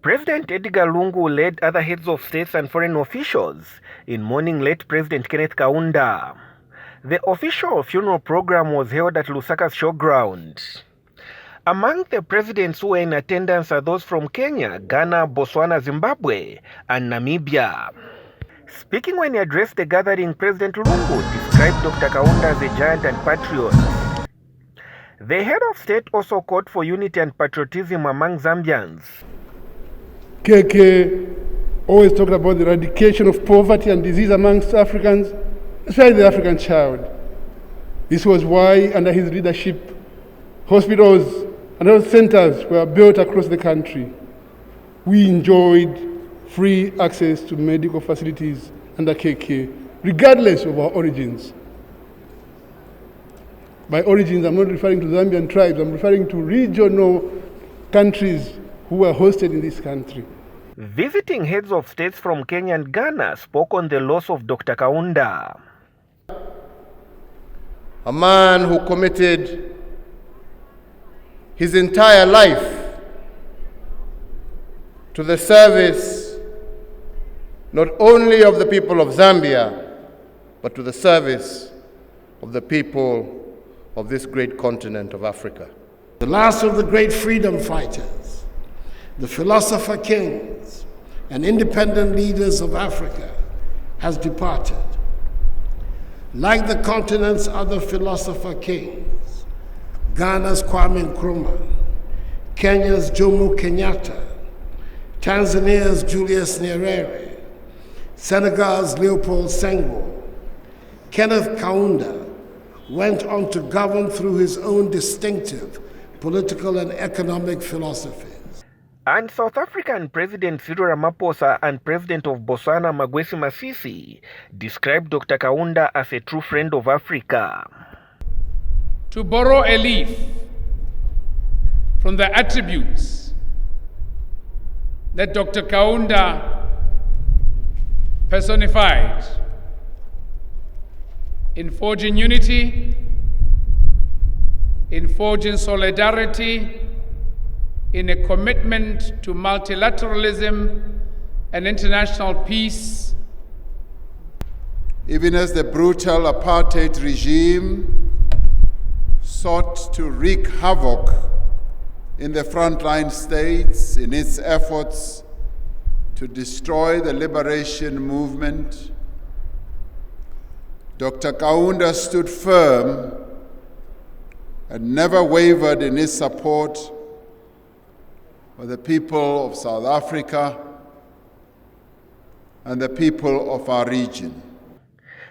President Edgar Lungu led other heads of states and foreign officials in mourning late President Kenneth Kaunda. The official funeral program was held at Lusaka's showground. Among the presidents who were in attendance are those from Kenya, Ghana, Botswana, Zimbabwe, and Namibia. Speaking when he addressed the gathering, President Lungu described Dr. Kaunda as a giant and patriot. The head of state also called for unity and patriotism among Zambians. KK always talked about the eradication of poverty and disease amongst Africans, especially the African child. This was why, under his leadership, hospitals and health centers were built across the country. We enjoyed free access to medical facilities under KK, regardless of our origins. By origins, I'm not referring to Zambian tribes, I'm referring to regional countries who were hosted in this country. Visiting heads of states from Kenya and Ghana spoke on the loss of Dr. Kaunda. A man who committed his entire life to the service not only of the people of Zambia, but to the service of the people of this great continent of Africa. The last of the great freedom fighters, the philosopher kings and independent leaders of Africa has departed. Like the continent's other philosopher kings, Ghana's Kwame Nkrumah, Kenya's Jomo Kenyatta, Tanzania's Julius Nyerere, Senegal's Leopold Senghor, Kenneth Kaunda went on to govern through his own distinctive political and economic philosophies. And South African President Cyril Ramaphosa and President of Botswana Magwesi Masisi described Dr. Kaunda as a true friend of Africa. To borrow a leaf from the attributes that Dr. Kaunda personified in forging unity, in forging solidarity, in a commitment to multilateralism and international peace. Even as the brutal apartheid regime sought to wreak havoc in the frontline states in its efforts to destroy the liberation movement, Dr. Kaunda stood firm and never wavered in his support for the people of South Africa and the people of our region.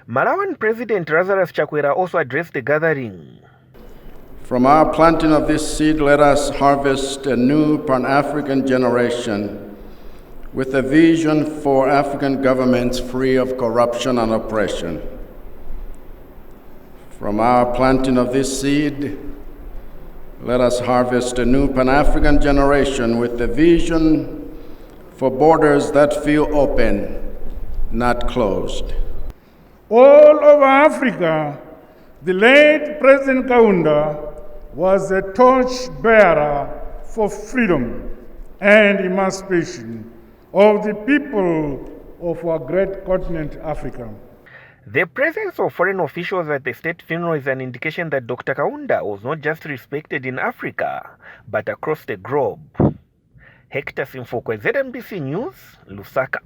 Malawian President Lazarus Chakwera also addressed the gathering. From our planting of this seed, let us harvest a new Pan-African generation with a vision for African governments free of corruption and oppression. From our planting of this seed, let us harvest a new Pan-African generation with a vision for borders that feel open, not closed. All over Africa, the late President Kaunda was a torch-bearer for freedom and emancipation of the people of our great continent, Africa. The presence of foreign officials at the state funeral is an indication that Dr. Kaunda was not just respected in Africa, but across the globe. Hector Simfokwe, ZNBC News, Lusaka.